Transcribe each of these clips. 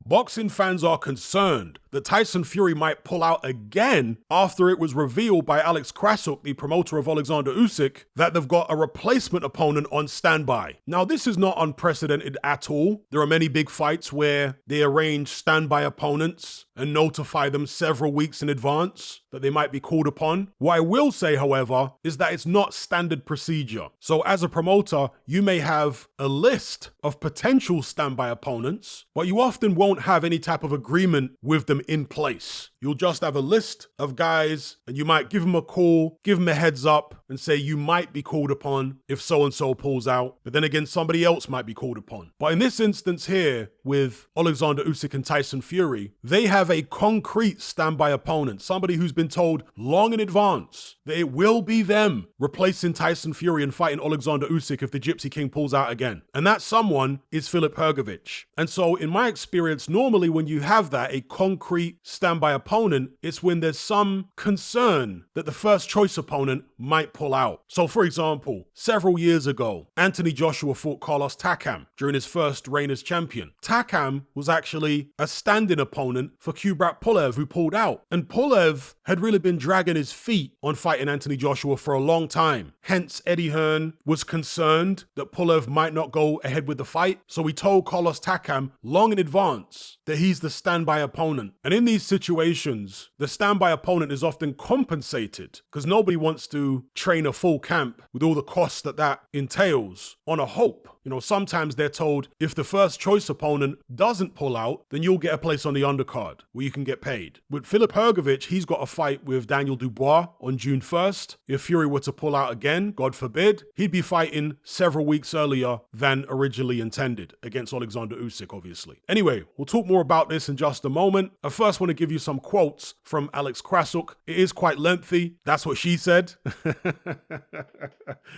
boxing fans are concerned that Tyson Fury might pull out again after it was revealed by Alex Krasuk, the promoter of Alexander Usyk, that they've got a replacement opponent on standby. Now, this is not unprecedented at all. There are many big fights where they arrange standby opponents and notify them several weeks in advance that they might be called upon. What I will say, however, is that it's not standard procedure. So as a promoter, you may have a list of potential standby opponents, but you often won't have any type of agreement with them in place. You'll just have a list of guys and you might give them a call, give them a heads up and say you might be called upon if so-and-so pulls out. But then again, somebody else might be called upon. But in this instance here with Alexander Usyk and Tyson Fury, they have a concrete standby opponent, somebody who's been told long in advance that it will be them replacing Tyson Fury and fighting Alexander Usyk if the Gypsy King pulls out again. And that someone is Filip Hrgović. And so in my experience, normally when you have that, a concrete standby opponent, it's when there's some concern that the first choice opponent might pull out. So for example, several years ago, Anthony Joshua fought Carlos Takam during his first reign as champion. Takam was actually a stand-in opponent for Kubrat Pulev, who pulled out. And Pulev had really been dragging his feet on fighting Anthony Joshua for a long time. Hence, Eddie Hearn was concerned that Pulev might not go ahead with the fight. So he told Carlos Takam long in advance that he's the standby opponent. And in these situations, the standby opponent is often compensated because nobody wants to train a full camp with all the costs that entails on a hope. You know, sometimes they're told if the first choice opponent doesn't pull out, then you'll get a place on the undercard where you can get paid. With Filip Hrgović, he's got a fight with Daniel Dubois on June 1st. If Fury were to pull out again, God forbid, he'd be fighting several weeks earlier than originally intended against Alexander Usyk, obviously. Anyway, we'll talk more about this in just a moment. I first want to give you some quotes from Alex Krasuk. It is quite lengthy. That's what she said.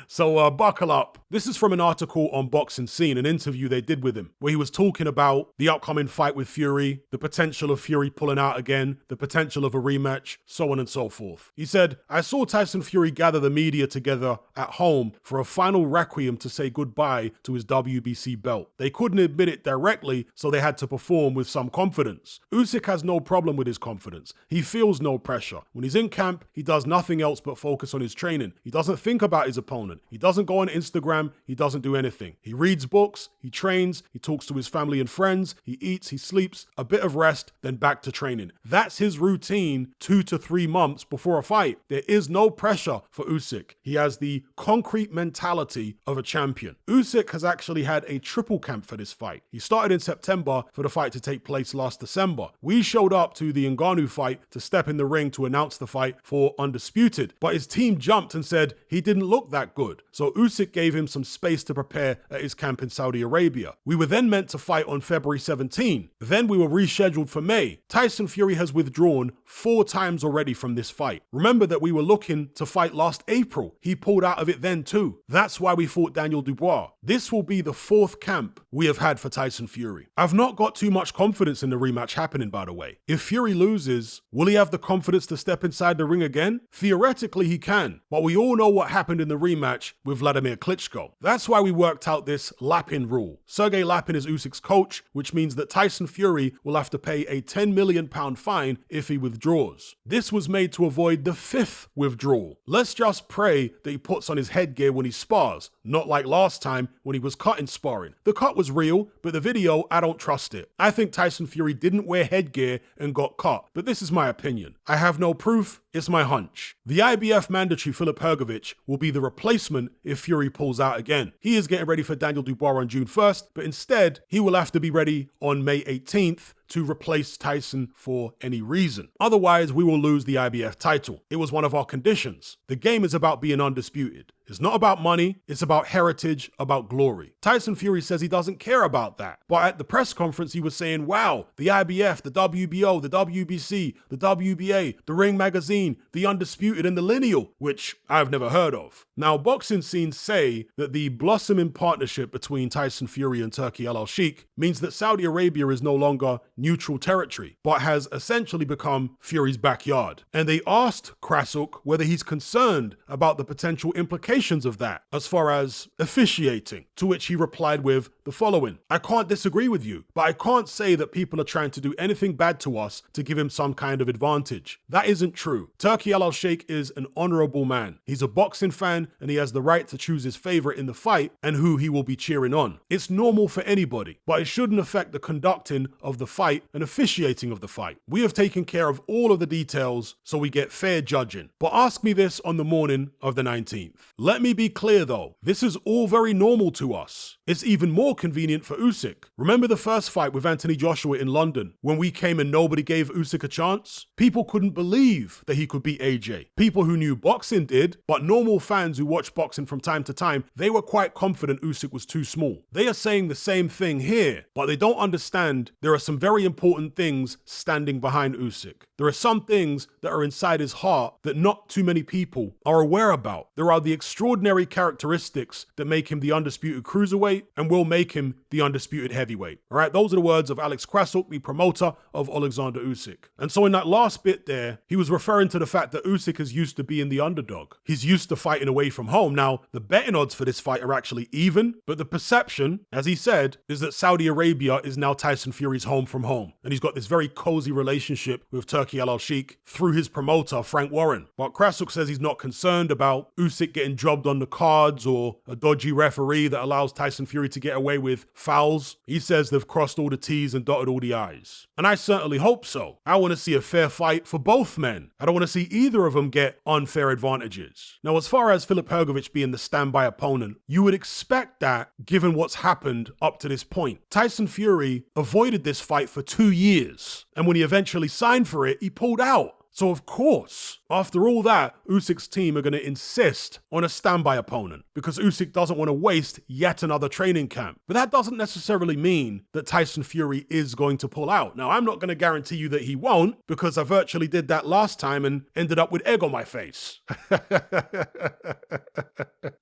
So buckle up. This is from an article on Boxing Scene, an interview they did with him, where he was talking about the upcoming fight with Fury, the potential of Fury pulling out again, the potential of a rematch, so on and so forth. He said, "I saw Tyson Fury gather the media together at home for a final requiem to say goodbye to his WBC belt. They couldn't admit it directly, so they had to perform with some confidence. Usyk has no problem with his confidence. He feels no pressure. When he's in camp, he does nothing else but focus on his training. He doesn't think about his opponent. He doesn't go on Instagram. He doesn't do anything. He reads books, he trains, he talks to his family and friends, he eats, he sleeps, a bit of rest, then back to training. That's his routine 2 to 3 months before a fight. There is no pressure for Usyk. He has the concrete mentality of a champion." Usyk has actually had a triple camp for this fight. He started in September for the fight to take place last December. We showed up to the Ngannou fight to step in the ring to announce the fight for Undisputed, but his team jumped and said he didn't look that good. So Usyk gave him some space to prepare at his camp in Saudi Arabia. We were then meant to fight on February 17. Then we were rescheduled for May. Tyson Fury has withdrawn 4 times already from this fight. Remember that we were looking to fight last April. He pulled out of it then too. That's why we fought Daniel Dubois. This will be the 4th camp we have had for Tyson Fury. I've not got too much confidence in the rematch happening, by the way. If Fury loses, will he have the confidence to step inside the ring again? Theoretically, he can, but we all know what happened in the rematch with Vladimir Klitschko. That's why we worked out this Lapin rule. Sergey Lapin is Usyk's coach, which means that Tyson Fury will have to pay a £10 million fine if he withdraws. This was made to avoid the 5th withdrawal. Let's just pray that he puts on his headgear when he spars, not like last time when he was cut in sparring. The cut was real, but the video, I don't trust it. I think Tyson Fury didn't wear headgear and got cut, but this is my opinion. I have no proof, it's my hunch. The IBF mandatory Filip Hrgović will be the replacement if Fury pulls out again. He is getting ready for Daniel Dubois on June 1st, but instead, he will have to be ready on May 18th to replace Tyson for any reason. Otherwise, we will lose the IBF title. It was one of our conditions. The game is about being undisputed. It's not about money, it's about heritage, about glory. Tyson Fury says he doesn't care about that. But at the press conference, he was saying, wow, the IBF, the WBO, the WBC, the WBA, the Ring Magazine, the Undisputed, and the Lineal, which I've never heard of. Now, Boxing Scenes say that the blossoming partnership between Tyson Fury and Turki Al-Sheikh means that Saudi Arabia is no longer neutral territory, but has essentially become Fury's backyard. And they asked Krasuk whether he's concerned about the potential implications implications of that as far as officiating, to which he replied with the following: I can't disagree with you, but I can't say that people are trying to do anything bad to us to give him some kind of advantage. That isn't true. Turki Al-Sheikh is an honorable man. He's a boxing fan and he has the right to choose his favorite in the fight and who he will be cheering on. It's normal for anybody, but it shouldn't affect the conducting of the fight and officiating of the fight. We have taken care of all of the details so we get fair judging. But ask me this on the morning of the 19th. Let me be clear though, this is all very normal to us. It's even more convenient for Usyk. Remember the first fight with Anthony Joshua in London when we came and nobody gave Usyk a chance? People couldn't believe that he could beat AJ. People who knew boxing did, but normal fans who watch boxing from time to time, they were quite confident Usyk was too small. They are saying the same thing here, but they don't understand there are some very important things standing behind Usyk. There are some things that are inside his heart that not too many people are aware about. There are the extraordinary characteristics that make him the undisputed cruiserweight and will make him the undisputed heavyweight. All right, those are the words of Alex Krasuk, the promoter of Alexander Usyk. And so in that last bit there, he was referring to the fact that Usyk is used to being the underdog. He's used to fighting away from home. Now, the betting odds for this fight are actually even, but the perception, as he said, is that Saudi Arabia is now Tyson Fury's home from home. And he's got this very cozy relationship with Turki Al-Sheikh through his promoter, Frank Warren. But Krasuk says he's not concerned about Usyk getting jobbed on the cards or a dodgy referee that allows Tyson Fury to get away with fouls. He says they've crossed all the T's and dotted all the I's. And I certainly hope so. I want to see a fair fight for both men. I don't want to see either of them get unfair advantages. Now, as far as Filip Hrgović being the standby opponent, you would expect that given what's happened up to this point. Tyson Fury avoided this fight for 2 years, and when he eventually signed for it, he pulled out. So of course, after all that, Usyk's team are going to insist on a standby opponent because Usyk doesn't want to waste yet another training camp. But that doesn't necessarily mean that Tyson Fury is going to pull out. Now, I'm not going to guarantee you that he won't because I virtually did that last time and ended up with egg on my face.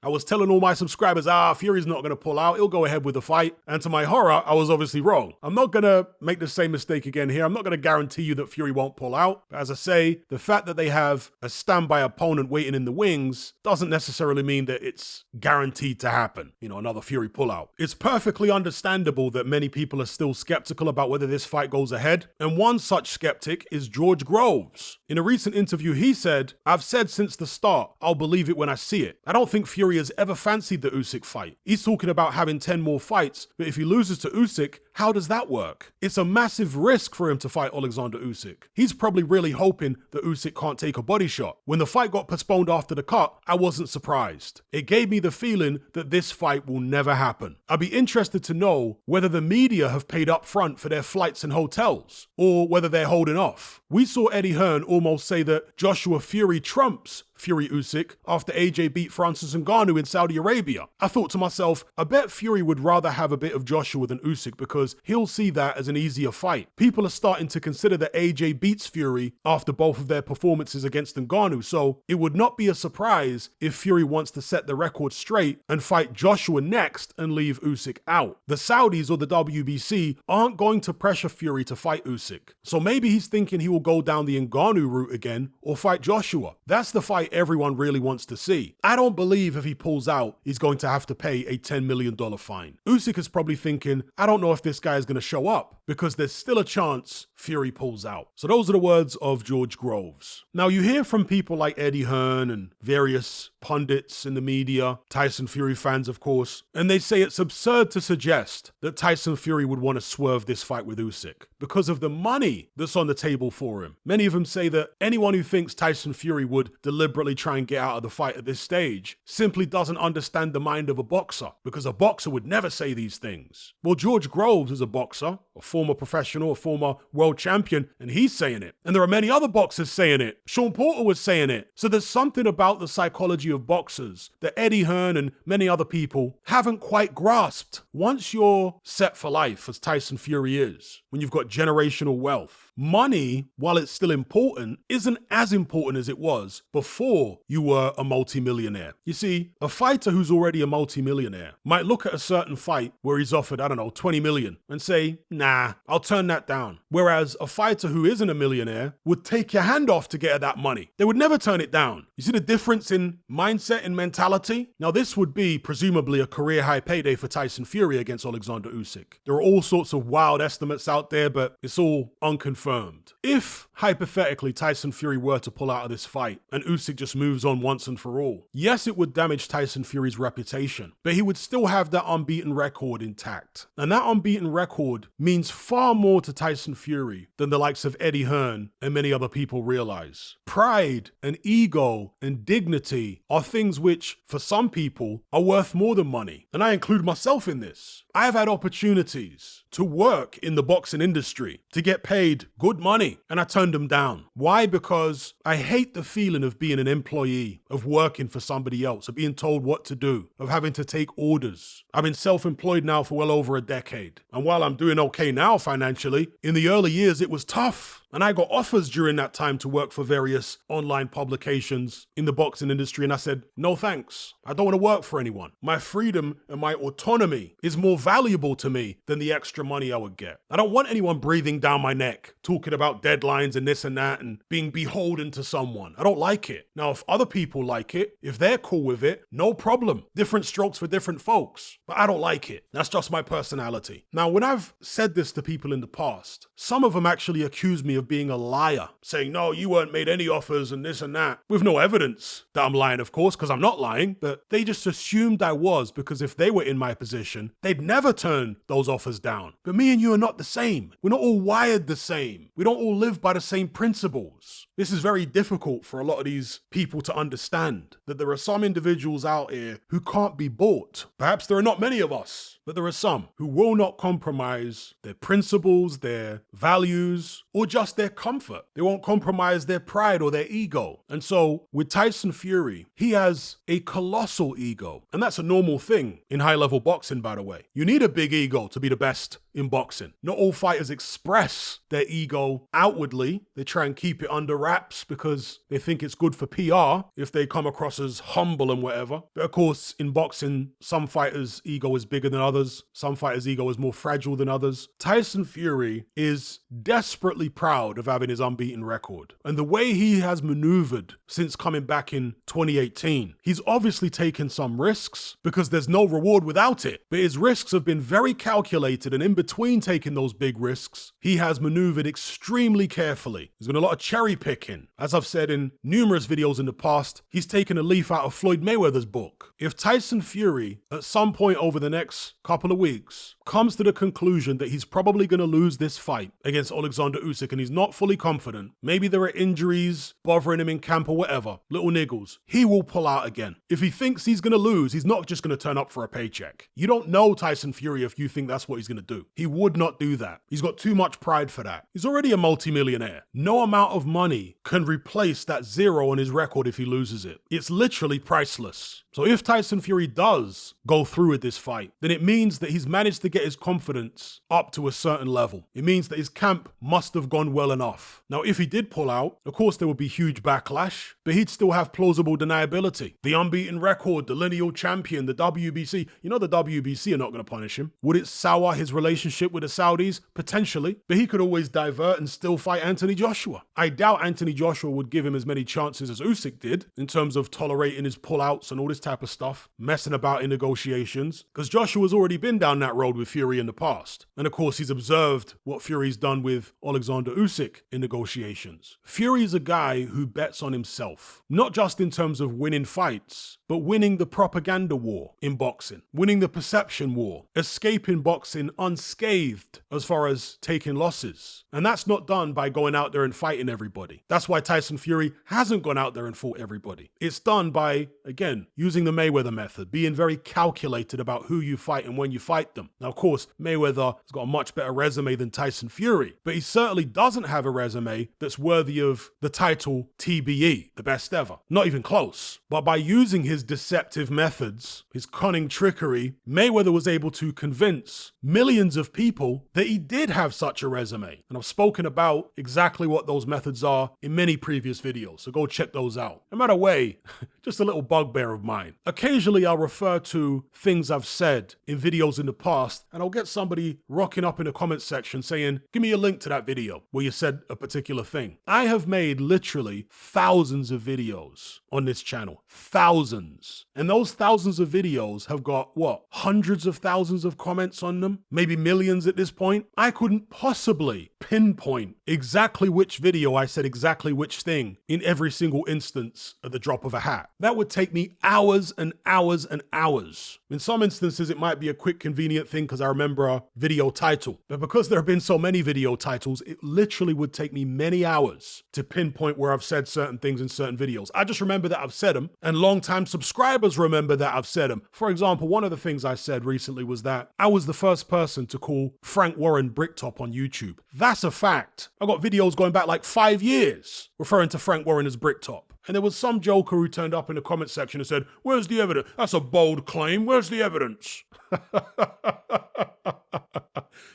I was telling all my subscribers, Fury's not going to pull out. He'll go ahead with the fight. And to my horror, I was obviously wrong. I'm not going to make the same mistake again here. I'm not going to guarantee you that Fury won't pull out. But as I say, the fact that they have a standby opponent waiting in the wings doesn't necessarily mean that it's guaranteed to happen. Another Fury pullout. It's perfectly understandable that many people are still skeptical about whether this fight goes ahead. And one such skeptic is George Groves. In a recent interview, he said, I've said since the start, I'll believe it when I see it. I don't think Fury has ever fancied the Usyk fight. He's talking about having 10 more fights, but if he loses to Usyk, how does that work? It's a massive risk for him to fight Alexander Usyk. He's probably really hoping that Usyk can't take a body shot. When the fight got postponed after the cut, I wasn't surprised. It gave me the feeling that this fight will never happen. I'd be interested to know whether the media have paid up front for their flights and hotels, or whether they're holding off. We saw Eddie Hearn almost say that Joshua Fury trumps Fury Usyk after AJ beat Francis Ngannou in Saudi Arabia. I thought to myself, I bet Fury would rather have a bit of Joshua than Usyk because he'll see that as an easier fight. People are starting to consider that AJ beats Fury after both of their performances against Ngannou, so it would not be a surprise if Fury wants to set the record straight and fight Joshua next and leave Usyk out. The Saudis or the WBC aren't going to pressure Fury to fight Usyk, so maybe he's thinking he will go down the Ngannou route again or fight Joshua. That's the fight everyone really wants to see. I don't believe if he pulls out, he's going to have to pay a $10 million fine. Usyk is probably thinking, I don't know if this guy is going to show up because there's still a chance Fury pulls out. So those are the words of George Groves. Now you hear from people like Eddie Hearn and various pundits in the media, Tyson Fury fans of course, and they say it's absurd to suggest that Tyson Fury would want to swerve this fight with Usyk because of the money that's on the table for him. Many of them say that anyone who thinks Tyson Fury would deliberately try and get out of the fight at this stage simply doesn't understand the mind of a boxer, because a boxer would never say these things. Well, George Groves is a boxer, a former professional, a former world champion, and he's saying it. And there are many other boxers saying it. Sean Porter was saying it. So there's something about the psychology of boxers that Eddie Hearn and many other people haven't quite grasped. Once you're set for life, as Tyson Fury is, when you've got generational wealth. Money, while it's still important, isn't as important as it was before you were a multimillionaire. You see, a fighter who's already a multimillionaire might look at a certain fight where he's offered, 20 million and say, nah, I'll turn that down. Whereas a fighter who isn't a millionaire would take your hand off to get at that money. They would never turn it down. You see the difference in mindset and mentality? Now, this would be presumably a career high payday for Tyson Fury against Alexander Usyk. There are all sorts of wild estimates out there, but it's all unconfirmed. If, hypothetically, Tyson Fury were to pull out of this fight and Usyk just moves on once and for all, yes, it would damage Tyson Fury's reputation, but he would still have that unbeaten record intact. And that unbeaten record means far more to Tyson Fury than the likes of Eddie Hearn and many other people realize. Pride and ego and dignity are things which, for some people, are worth more than money. And I include myself in this. I've had opportunities to work in the boxing industry, to get paid good money, and I turned them down. Why? Because I hate the feeling of being an employee, of working for somebody else, of being told what to do, of having to take orders. I've been self-employed now for well over a decade. And while I'm doing okay now financially, in the early years it was tough. And I got offers during that time to work for various online publications in the boxing industry. And I said, no thanks. I don't want to work for anyone. My freedom and my autonomy is more valuable to me than the extra money I would get. I don't want anyone breathing down my neck, talking about deadlines and this and that and being beholden to someone. I don't like it. Now, if other people like it, if they're cool with it, no problem. Different strokes for different folks. But I don't like it. That's just my personality. Now, when I've said this to people in the past, some of them actually accuse me of being a liar, saying, no, you weren't made any offers and this and that, with no evidence that I'm lying, of course, because I'm not lying, but they just assumed I was, because if they were in my position, they'd never turn those offers down. But me and you are not the same. We're not all wired the same. We don't all live by the same principles. This is very difficult for a lot of these people to understand, that there are some individuals out here who can't be bought. Perhaps there are not many of us, but there are some who will not compromise their principles, their values, or just their comfort. They won't compromise their pride or their ego. And so with Tyson Fury, he has a colossal ego. And that's a normal thing in high-level boxing, by the way. You need a big ego to be the best in boxing. Not all fighters express their ego outwardly. They try and keep it under wraps because they think it's good for PR if they come across as humble and whatever. But of course, in boxing, some fighters' ego is bigger than others. Some fighters' ego is more fragile than others. Tyson Fury is desperately proud of having his unbeaten record. And the way he has maneuvered since coming back in 2018, he's obviously taken some risks because there's no reward without it. But his risks have been very calculated, and in between taking those big risks, he has maneuvered extremely carefully. There's been a lot of cherry picking. As I've said in numerous videos in the past, he's taken a leaf out of Floyd Mayweather's book. If Tyson Fury, at some point over the next couple of weeks, comes to the conclusion that he's probably going to lose this fight against Alexander Usyk and he's not fully confident, maybe there are injuries bothering him in camp or whatever, little niggles, he will pull out again. If he thinks he's going to lose, he's not just going to turn up for a paycheck. You don't know Tyson Fury if you think that's what he's going to do. He would not do that. He's got too much pride for that. He's already a multimillionaire. No amount of money can replace that zero on his record if he loses it. It's literally priceless. So if Tyson Fury does go through with this fight, then it means that he's managed to get his confidence up to a certain level. It means that his camp must have gone well enough. Now, if he did pull out, of course there would be huge backlash, but he'd still have plausible deniability. The unbeaten record, the lineal champion, the WBC. You know the WBC are not going to punish him. Would it sour his relationship with the Saudis? Potentially. But he could always divert and still fight Anthony Joshua. I doubt Anthony Joshua would give him as many chances as Usyk did in terms of tolerating his pullouts and all this type of stuff, messing about in negotiations, because Joshua's already been down that road with Fury in the past. And of course, he's observed what Fury's done with Alexander Usyk in negotiations. Fury's a guy who bets on himself, not just in terms of winning fights, but winning the propaganda war in boxing, winning the perception war, escaping boxing unscathed as far as taking losses. And that's not done by going out there and fighting everybody. That's That's why Tyson Fury hasn't gone out there and fought everybody. It's done by, again, using the Mayweather method, being very calculated about who you fight and when you fight them. Now, of course, Mayweather has got a much better resume than Tyson Fury, but he certainly doesn't have a resume that's worthy of the title TBE, the best ever. Not even close. But by using his deceptive methods, his cunning trickery, Mayweather was able to convince millions of people that he did have such a resume. And I've spoken about exactly what those methods are in many previous videos, so go check those out. No matter way, just a little bugbear of mine. Occasionally I'll refer to things I've said in videos in the past, and I'll get somebody rocking up in the comment section saying, give me a link to that video where you said a particular thing. I have made literally thousands of videos on this channel. Thousands. And those thousands of videos have got, what, hundreds of thousands of comments on them? Maybe millions at this point? I couldn't possibly pinpoint exactly which video I said exactly which thing in every single instance at the drop of a hat. That would take me hours and hours and hours. In some instances, it might be a quick, convenient thing because I remember a video title. But because there have been so many video titles, it literally would take me many hours to pinpoint where I've said certain things in certain videos. I just remember that I've said them, and long-time subscribers remember that I've said them. For example, one of the things I said recently was that I was the first person to call Frank Warren Bricktop on YouTube. That's a fact. I got videos going back like 5 years referring to Frank Warren as Bricktop. And there was some joker who turned up in the comment section and said, where's the evidence? That's a bold claim. Where's the evidence?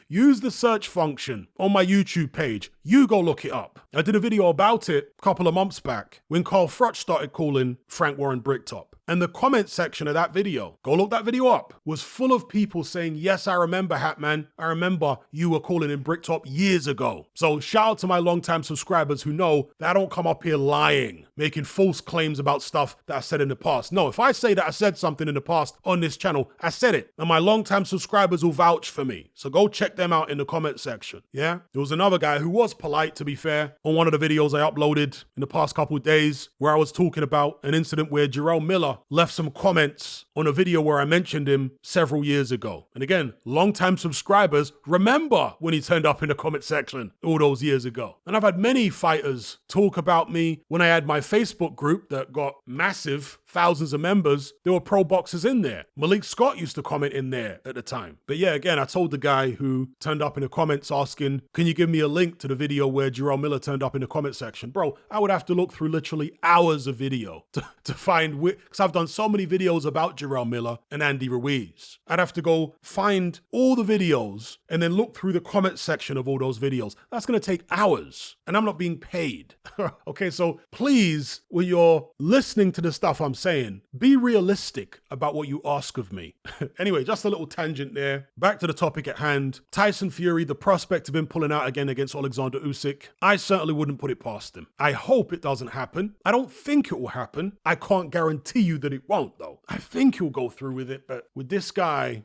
Use the search function on my YouTube page. You go look it up. I did a video about it a couple of months back when Carl Froch started calling Frank Warren Bricktop. And the comment section of that video, go look that video up, was full of people saying, yes, I remember, Hatman. I remember you were calling him Bricktop years ago. So shout out to my longtime subscribers who know that I don't come up here lying, making false claims about stuff that I said in the past. No, if I say that I said something in the past on this channel, I said it. And my longtime subscribers will vouch for me. So go check them out in the comment section. Yeah? There was another guy who was polite, to be fair, on one of the videos I uploaded in the past couple of days where I was talking about an incident where Jarrell Miller left some comments on a video where I mentioned him several years ago. And again, longtime subscribers remember when he turned up in the comment section all those years ago. And I've had many fighters talk about me when I had my Facebook group that got massive, thousands of members. There were pro boxers in there. Malik Scott used to comment in there at the time. But yeah, again, I told the guy who turned up in the comments asking, can you give me a link to the video where Jarrell Miller turned up in the comment section? Bro, I would have to look through literally hours of video to find, because I've done so many videos about Jarrell Miller and Andy Ruiz. I'd have to go find all the videos and then look through the comment section of all those videos. That's going to take hours and I'm not being paid. Okay, so please, when you're listening to the stuff I'm saying, be realistic about what you ask of me. Anyway, just a little tangent there. Back to the topic at hand. Tyson Fury, the prospect of him pulling out again against Alexander Usyk, I certainly wouldn't put it past him. I hope it doesn't happen. I don't think it will happen. I can't guarantee you that it won't, though. I think he'll go through with it, but with this guy,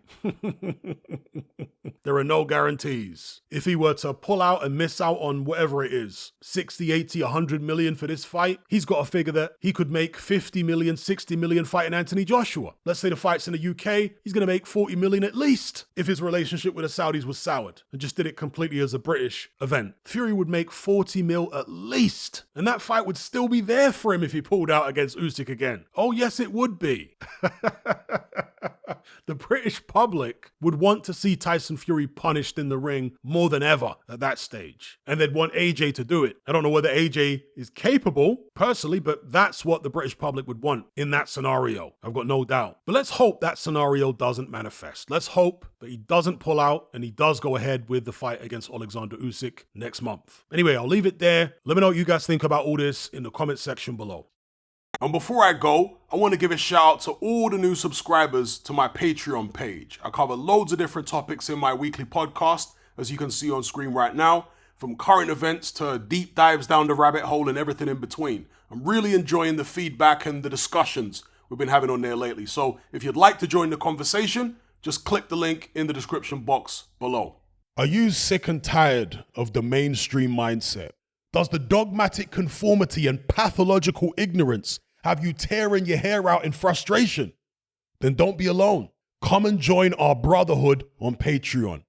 there are no guarantees. If he were to pull out and miss out on whatever it is, 60, 80, 100 million for this fight, he's got to figure that he could make 50 million, 60 million fighting Anthony Joshua. Let's say the fight's in the UK, he's going to make 40 million at least if his relationship with the Saudis was soured and just did it completely as a British event. Fury would make 40 mil at least, and that fight would still be there for him if he pulled out against Usyk again. Oh yes, it would be. The British public would want to see Tyson Fury punished in the ring more than ever at that stage. And they'd want AJ to do it. I don't know whether AJ is capable, personally, but that's what the British public would want in that scenario. I've got no doubt. But let's hope that scenario doesn't manifest. Let's hope that he doesn't pull out and he does go ahead with the fight against Alexander Usyk next month. Anyway, I'll leave it there. Let me know what you guys think about all this in the comment section below. And before I go, I want to give a shout out to all the new subscribers to my Patreon page. I cover loads of different topics in my weekly podcast, as you can see on screen right now, from current events to deep dives down the rabbit hole and everything in between. I'm really enjoying the feedback and the discussions we've been having on there lately. So if you'd like to join the conversation, just click the link in the description box below. Are you sick and tired of the mainstream mindset? Does the dogmatic conformity and pathological ignorance have you tearing your hair out in frustration? Then don't be alone. Come and join our brotherhood on Patreon.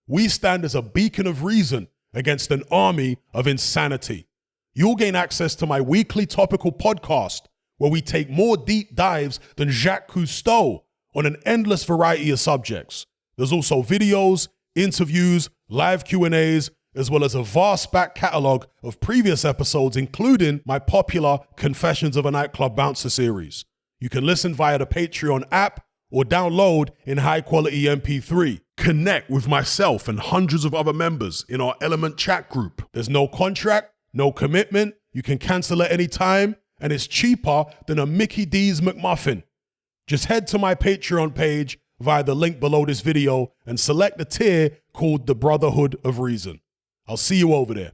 We stand as a beacon of reason against an army of insanity. You'll gain access to my weekly topical podcast, where we take more deep dives than Jacques Cousteau on an endless variety of subjects. There's also videos, interviews, live Q&As, as well as a vast back catalogue of previous episodes, including my popular Confessions of a Nightclub Bouncer series. You can listen via the Patreon app or download in high-quality MP3. Connect with myself and hundreds of other members in our Element chat group. There's no contract, no commitment, you can cancel at any time, and it's cheaper than a Mickey D's McMuffin. Just head to my Patreon page via the link below this video and select the tier called the Brotherhood of Reason. I'll see you over there.